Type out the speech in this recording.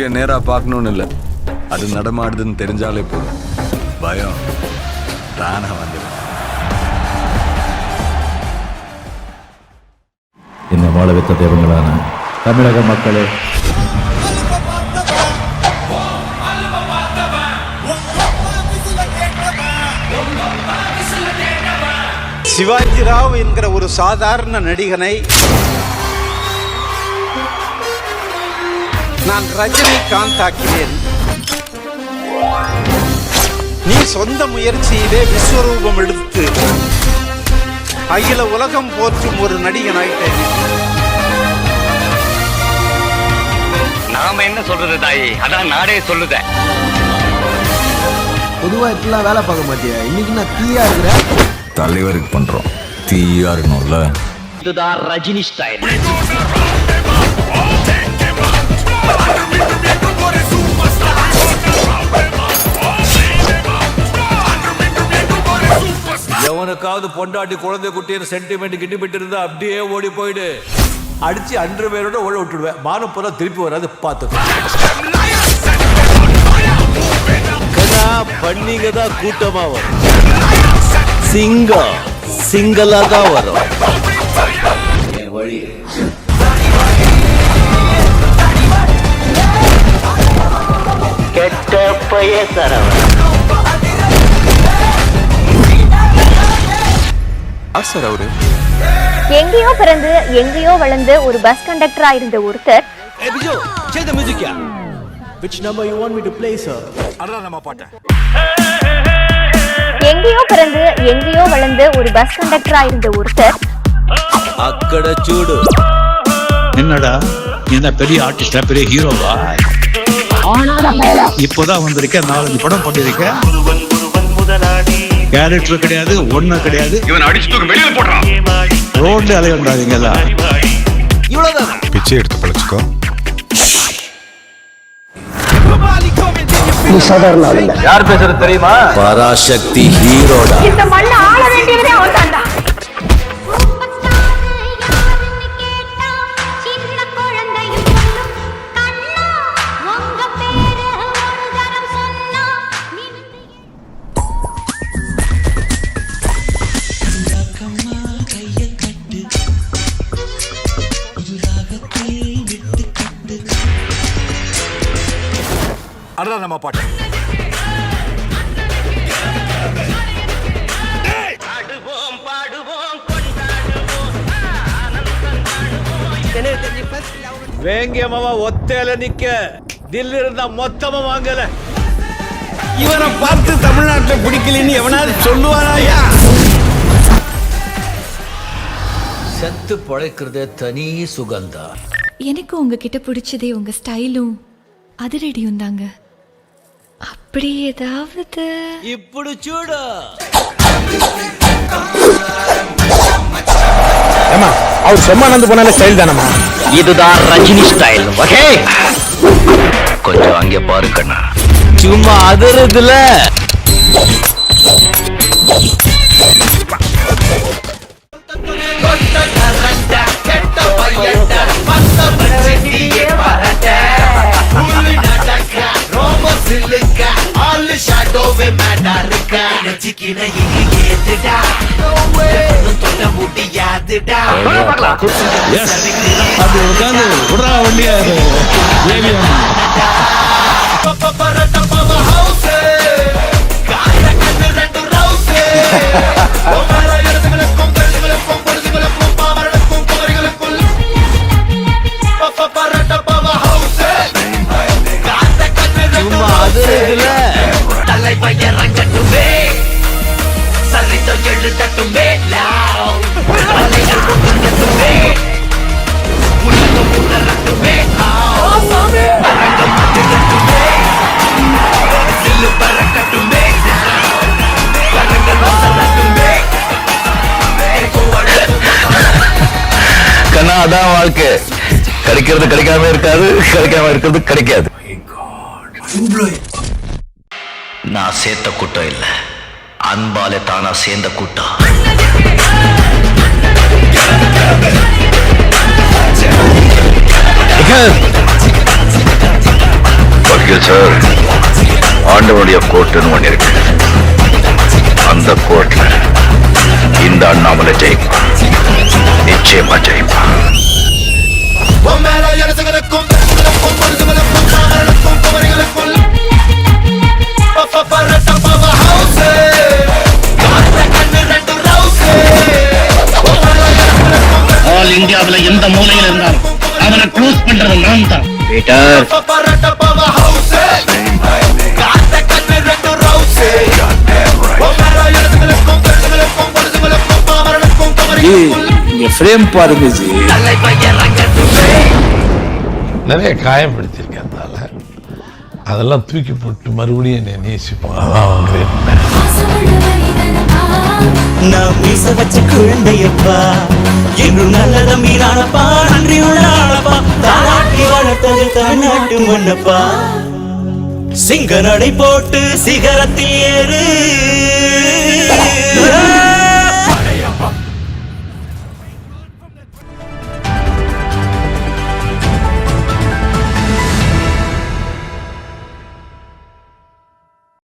எதிரியை நேரா பார்க்கணும்னு இல்லை, அது நடமாடுதுன்னு தெரிஞ்சாலே போதும், பயம் தானா வந்துடும். என்னை வாழ வைத்த தெய்வங்களான தமிழக மக்களே, சிவாஜி ராவ் என்கிற ஒரு சாதாரண நடிகனை நான் ரஜினிகாந்த் ஆக்கினேன். நீ சொந்த முயற்சியிலே விஸ்வரூபம் எடுத்து அகில உலகம் போற்றும் ஒரு நடிகன் ஆயிட்டேன். நாம என்ன சொல்றது தாயி, அதான் நாடே சொல்லுத. பொதுவா இப்பெல்லாம் வேலை பார்க்க மாட்டியா, இன்னைக்கு நான் தீயா இருக்கிறேன். தலைவருக்கு பண்றோம், தீயா இருக்கணும்ல. இதுதான் ரஜினி ஸ்டைல். எவனுக்காவது பொண்டாட்டி குழந்தை குட்டின்னு சென்டிமெண்ட் கிட்டிபிட்டு இருந்தா அப்படியே ஓடி போயிடு. அடிச்சு அன்று பேரோட ஓட விட்டுடுவேன். மானம் போல திருப்பி வராது, பார்த்துக்கோ. பண்ணிங்க தான் கூட்டமா வரும், சிங்கம் சிங்கலா தான் வரும். கெட்ட பைய தரவன் சார் அவரு எங்கேயோ பிறந்து எங்கேயோ வளர்ந்து ஒரு பஸ் கண்டக்டரா இருந்த ஒருத்தர் எங்கேயோ பிறந்து எங்கேயோ வளர்ந்து ஒரு பஸ் கண்டக்டரா இருந்த ஒருத்தர் அக்கட சூடு. என்னடா என்ன பெரிய ஆர்டிஸ்டா, பெரிய ஹீரோவா? இப்போதான் வந்திருக்கேன், 4-5 படம் பண்ணிருக்கேன். கேரக்டர் கிடையாது, ஒண்ணு கிடையாது. இவன் அடிச்சு தூக்கி வெளியில போடுறான். ரோட்ல அலையண்டாதீங்களா, இவ்வளவுதான். பிச்சை எடுத்து பழச்சுக்கோ. யார் பேசுறது தெரியுமா? பராசக்தி ஹீரோடா. இந்த மண்ண ஆள வேண்டியவரே அவன் தான்டா. அதான் நம்ம பாட்டு. வேங்கியமாவா ஒத்தையில நிக்க தில்லி இருந்தா மொத்தமா வாங்கல. இவரை பார்த்து தமிழ்நாட்டில் பிடிக்கலன்னு எவனாவது சொல்லுவாராயா? செத்து பழைக்கிறதே தனி சுகந்தா. எனக்கு உங்ககிட்ட பிடிச்சதே உங்க ஸ்டைலும் அதிரடியும் தாங்க. அப்படி ஏதாவது இப்படி சூடு. அவர் செம்மானந்து போனாலே ஸ்டைல் தானம்மா. இதுதான் ரஜினி ஸ்டைல். ஓகே, கொஞ்சம் அங்கே பாரு கண்ணா, சும்மா அதிரதுல. அது உட்காந்து விடுறா வண்டியா சும்மா அதிரதுல. கண்ணா அதான் வாழ்க்கை. கிடைக்கிறது கிடைக்காம இருக்காது, கிடைக்காம இருக்கிறது கிடைக்காது. நான் சேர்த்த கூட்டம் இல்ல, அன்பாலே தானா சேர்ந்த கூட்டம். வக்கீல் சார், ஆண்டவனுடைய கோர்ட்டுன்னு ஒண்ணு இருக்கு. அந்த கோர்ட்ல இந்த அண்ணாமலை ஜெயிப்பா, நிச்சயமா ஜெயிப்பா. ஆல் இந்தியாவில் எந்த மூலையில் இருந்தாலும் அவனை க்ளோஸ் பண்றது நான் தான். பீட்டர், ஃப்ரேம் பாருங்க ஜி. நிறைய காயப்படுத்தியிருக்கிறதால அதெல்லாம் தூக்கி போட்டு மறுபடியும் என்னை நேசிப்போம். அதான் கிரேட் மேன். நான் மீச வச்ச குழந்தையப்பா, என்றும் நல்லத மீனானப்பா, நன்றி உள்ளானப்பா, தாராட்டி வளர்த்தது தமிழ்நாட்டு மண்ணப்பா. சிங்க நடை போட்டு சிகரத்தில் ஏறு.